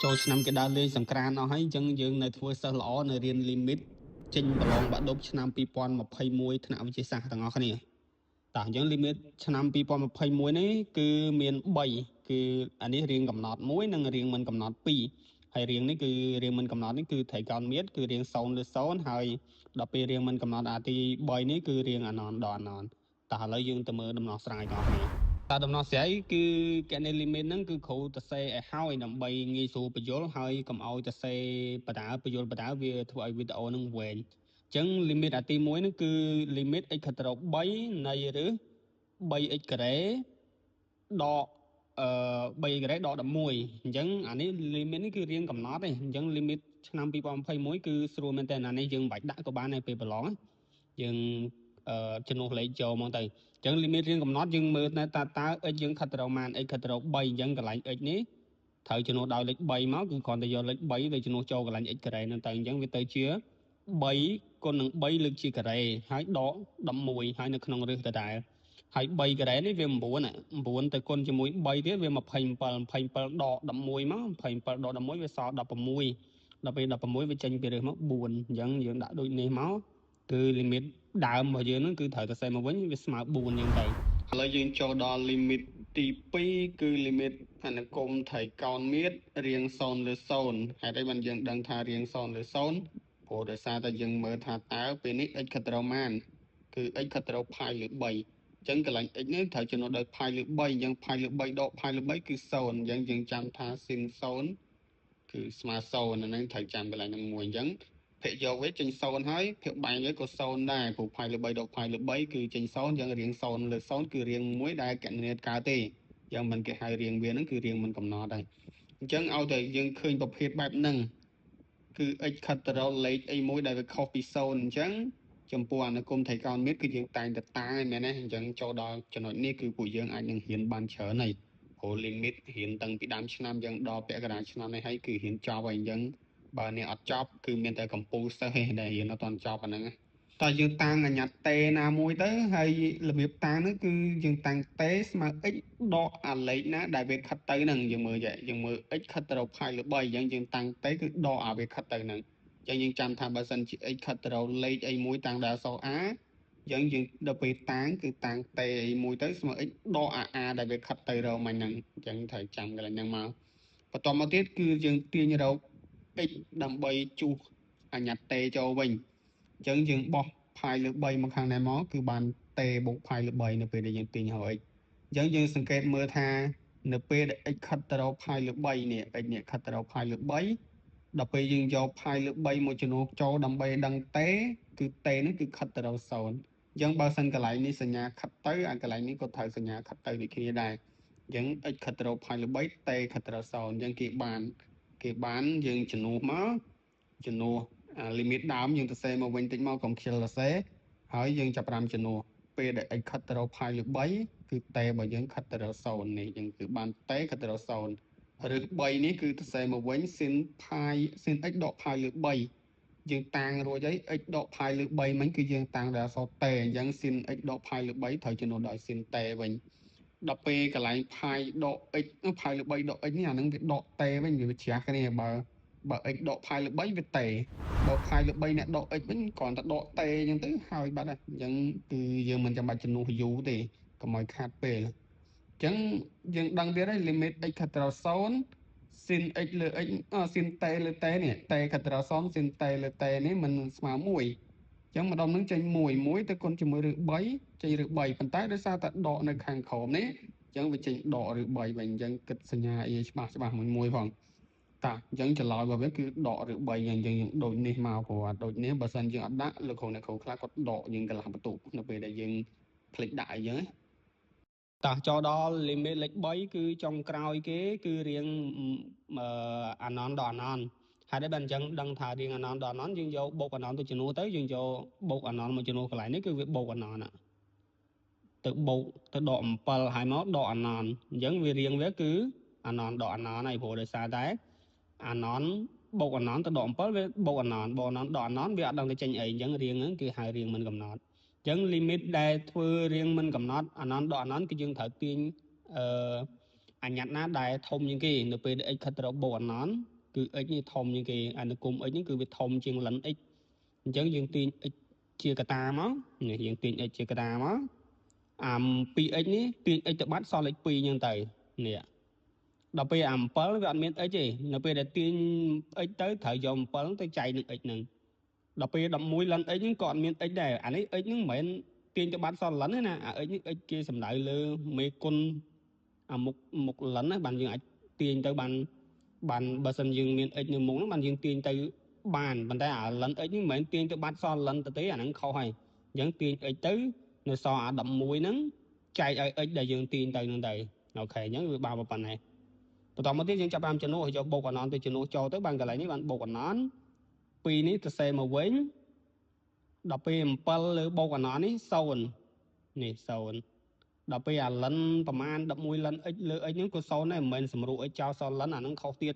ចូលឆ្នាំគេដើរលេងសង្ក្រាន្តអស់ហើយអញ្ចឹងយើងនៅធ្វើសិស្សល្អនៅរៀន limit ចេញប្រឡងបាក់ឌុបឆ្នាំ2021ថ្នាក់វិទ្យាសាស្ត្រទាំងអស់គ្នាតោះអញ្ចឹង limit ឆ្នាំ2021នេះគឺមាន3គឺអានេះរៀងកំណត់1និងរៀងមិនកំណត់2ហើយរៀងនេះគឺរៀងមិនកំណត់នេះគឺត្រីកោណមៀតគឺរៀង0លើ0ហើយដល់ពេលរៀងមិនកំណត់អាទី3នេះគឺរៀងអាណនដល់អាណនតោះឥឡូវយើងទៅមើលដំណោះស្រាយទាំងអស់គ្នាតើដំណោះស្រាយគឺកណេ limit ហ្នឹងគឺគ្រូទៅសេឲ្យហើយដើម្បីងាយស្រួលបញ្យល់ហើយកុំឲ្យទៅសេបដាបញ្យល់បដាវាធ្វើឲ្យវីដេអូហ្នឹងវែងអញ្ចឹង limit អាទី1ហ្នឹងគឺ limit x ទៅរក3នៃឬ 3x ការ៉េដក3ការ៉េដក11អញ្ចឹងអានេះ limit នេះគឺរៀងកំណត់ទេអញ្ចឹង limit ឆ្នាំ2021គឺស្រួលមែនតើអានេះយើងមិនបាច់ដាក់ក៏បានដែរពេលប្រឡងយើងចំនួនលេខចូលមកទៅអញ្ចឹង limit រៀងកំណត់យើងមើលតើx យើងខិតទៅរកប៉ុន្មាន x ខិតទៅរក3អញ្ចឹងកន្លែង x នេះត្រូវចំនួនដោយលេខ3មកគឺគ្រាន់តែយកលេខ3ទៅចំនួនចូលកន្លែង x ការ៉េហ្នឹងទៅអញ្ចឹងវាទៅជា3គុណនឹង3លើកជាការ៉េហើយដក11ហើយនៅក្នុងរឹសដដែលហើយ3ការ៉េនេះវា9ទៅគុណជាមួយ3ទៀតវា27ដក11មក27ដក11វាសល់16ដល់ពេល16វាចេញពីរឹសមក4អញ្ចឹងយើងដាក់ដូចនេះមកគឺ limit ដើមរបស់យើងហ្នឹងគឺត្រូវទៅសេមកវិញវាស្មើ4អញ្ចឹងទៅឥឡូវយើងចូលដល់ limit ទី2គឺ limit អនុគមត្រីកោណមៀតរាង0លើ0ហេតុអីបានយើងដឹងថារាង0លើ0ព្រោះដោយសារតែយើងមើលថាតើពេលនេះ x ខិតទៅរកប៉ុន្មានគឺ x ខិតទៅរក pi លើ3អញ្ចឹងកន្លែង x នេះត្រូវចំនួនដោយ pi លើ3អញ្ចឹង pi លើ3ដក pi លើ3គឺ0អញ្ចឹងយើងចាំថា sin 0គឺស្មើ0អាហ្នឹងត្រូវចាំកន្លែងហ្នឹងមួយអញ្ចឹងភាគយកវាចេញ0ហើយភាគបែងវាក៏0ដែរព្រោះ pi លើ3ដក pi លើ3គឺចេញ0អញ្ចឹងរៀង0លើ0គឺរៀងមួយដែលកណនាកើតទេអញ្ចឹងមិនគេហៅរៀងវាហ្នឹងគឺរៀងមិនកំណត់ហើយអញ្ចឹងឲ្យតែយើងឃើញប្រភេទបែបហ្នឹងគឺ x ខិតទៅរកលេខអីមួយដែលវាខុសពី0អញ្ចឹងចំពោះអនុគមត្រីកោណមៀតគឺយើងតែងតែតាឯមែនទេអញ្ចឹងចូលដល់ចំណុចនេះគឺពួកយើងអាចនឹងរៀនបានច្រើនហើយព្រោះ limit រៀនតាំងពីដើមឆ្នាំយើងដល់ពាក់កណ្ដាលឆ្នាំនេះហើយគឺរៀនចប់ហើយអញ្ចឹងបើអ្នកអត់ចប់គឺមានតែកម្ពុជាសិស្សឯងដែលរៀនអត់ទាន់ចប់អាហ្នឹងតើយើងតាំងអញ្ញត្តិតេណាមួយទៅហើយរបៀបតាំងនោះគឺយើងតាំងតេស្មើ x ដកអាលេខណាដែលវាខិតទៅហ្នឹងយើងមើលx ខិតទៅរក pi លើ3អញ្ចឹងយើងតាំងតេគឺដកអាវាខិតទៅហ្នឹងអញ្ចឹងយើងចាំថាបើសិនជា x ខិតទៅរកលេខអីមួយតាំងដល់អក្សរ a អញ្ចឹងយើងដល់ពេលតាំងគឺតាំងតេអីមួយទៅស្មើ x ដកអា a ដែលវាខិតទៅរកមិញហ្នឹងអញ្ចឹងត្រូវចាំកន្លែងហ្នឹងមកបន្តមកទៀតគឺយើងទាញរក x ដើម្បីជួសអញ្ញត្តិតេចូលវិញអញ្ចឹងយើងបោះ pi លើ3មកខាងនេះមកគឺបានតេបូក pi លើ3នៅពេលដែលយើងទាញរក x អញ្ចឹងយើងសង្កេតមើលថានៅពេលដែល x ខិតទៅរក pi លើ3នេះ x នេះខិតទៅរក pi លើ3ដល់ពេលយើងយក pi លើ3មកចំនួនចូលដើម្បីដឹងតេគឺតេនេះគឺខិតទៅរក0អញ្ចឹងបើសិនកន្លែងនេះសញ្ញាខិតទៅអាកន្លែងនេះក៏ត្រូវសញ្ញាខិតទៅដូចគ្នាដែរអញ្ចឹង x ខិតទៅរក pi លើ3តេខិតទៅរក0អញ្ចឹងគេបានយើងចំនួនមកចំនួនlimit ដើមយើងទៅសេមកវិញតិចមកកុំខ្ជិលទៅសេហើយយើងចាប់ផ្ដើមចំនួនពេលដែល x ខិតទៅរក pi លើ3គឺតេរបស់យើងខិតទៅរក0នេះអញ្ចឹងគឺបានតេខិតទៅរក0ឬ3នេះគឺទៅសេមកវិញ sin x ដក pi លើ3យើងតាំងរួចហើយ x ដក pi លើ3មិញគឺយើងតាំងដល់អក្សរតេអញ្ចឹង sin x ដក pi លើ3ត្រូវចំនួនដោយ sin តេវិញដល់ពេលកន្លែង pi ដក x pi លើ3ដក x នេះអាហ្នឹងវាដកតេវិញវាជ្រះគ្នាបើ x ដក pi លើ3វាតេបើ pi លើ3អ្នកដក x វិញគ្រាន់តែដកតេអញ្ចឹងទៅហើយបាត់ហើយអញ្ចឹងគឺយើងមិនចាំបាច់ចំនួនយូរទេកុំឲ្យខាតពេលអញ្ចឹងយើងដឹងទៀតហើយ limit x ខិតទៅរក0 sin x លើ x sin តេលើតេនេះតេខិតទៅរក0 sin តេលើតេនេះមិនស្មើ1អញ្ចឹងម្ដុំនឹងចេញ1ទៅគុណជាមួយឬ3ចេញឬ3ប៉ុន្តែដោយសារតែដកនៅខាងក្រោមនេះអញ្ចឹងវាចេញដកឬ3វិញអញ្ចឹងគិតសញ្ញាអីច្បាស់មួយផងតាអញ្ចឹងចម្លើយរបស់វាគឺដកឬ3អញ្ចឹងយើងដូចនេះមកព្រោះដូចនេះបើសិនយើងអត់ដាក់លោកគ្រូអ្នកគ្រូខ្លះគាត់ដកយើងកន្លះបន្ទុកនៅពេលដែលយើងភ្លេចដាក់អីចឹងតោះចូលដល់ limit លេខ3គឺចុងក្រោយគេគឺរៀងអាណនដល់អាណនហើយដែរបើអញ្ចឹងដឹងថារៀងអាណនដល់អាណនយើងយកបូកអាណនទៅចំនួនទៅយើងយកបូកអាណនមកចំនួនកន្លែងនេះគឺវាបូកអាណនទៅបូកទៅដក7ហើយមកដកអាណនអញ្ចឹងវារៀងវាគឺអាណនដកអាណនហើយព្រោះដោយសារតែអាណនបូកអាណនទៅដក7វាបូកអាណនដកអាណនវាអត់ដឹងទៅចេញអីអញ្ចឹងរៀងហ្នឹងគឺហៅរៀងមិនកំណត់អញ្ចឹង limit ដែលធ្វើរៀងមិនកំណត់អាណនដកអាណនគឺយើងត្រូវទាញ anh nhặt ná đài thông những cái nó về để khát rồi bộ nón cứ ấy như thông những cái anh cùng ấy những cứ việc thông chuyên lẫn ấy chẳng dương tin ấy chia cả ta máu này dương tin ấy chia cả ta máu pi ấy ní tin ấy tự bắt so lấy pi nhân tài nè đọc bây pớ với anh miễn ấy gì nó bây để tin ấy tới thời dòng pớ tới chạy được ấy nè đọc bây đọc mũi lần ấy những còn miễn ấy để anh ấy những mệnh tin cho bắt so lẫn thế nè ấy những ấy kia sầm đại lư mấy con một lần á bạn dừng tiền tới bạn bờ sân dừng miền ít nhưng muốn bạn dừng tiền tới bàn tay lần ít nhưng mà tiền tới bạn so lần tới tí nó không hay dẫn tiền ít tới nó so đậm mũi nắng chạy ít để dừng tiền tới nơi đây ok nhớ người bao một phần này tụi một tiếng dừng cho bạn cho nó cho bộ còn nón từ cho nó cho tới bạn cái lại những bạn bộ còn nón pi ní từ xe mà quên đọc pimpel bộ còn nón ní sâu nè sâu đọc bây giờ lầnประมาณ11lần ítលើអីហ្នឹងក៏សូនដែរមិនមែនសម្រួលអីចោលសល់lầnអាហ្នឹងខុសទៀត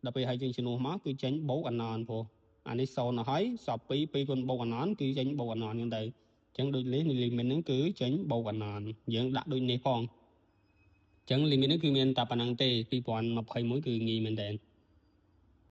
ដល់ពេលហើយយើងជំនួសមកគឺចេញបូកអាណនព្រោះអានេះសូនទៅហើយសល់2គុណបូកអាណនគឺចេញបូកអាណនហ្នឹងទៅអញ្ចឹងដូចលេខនេះ limit ហ្នឹងគឺចេញបូកអាណនយើងដាក់ដូចនេះផងអញ្ចឹង limit ហ្នឹងគឺមានតែប៉ុណ្្នឹងទេ2021គឺងាយមែនតើ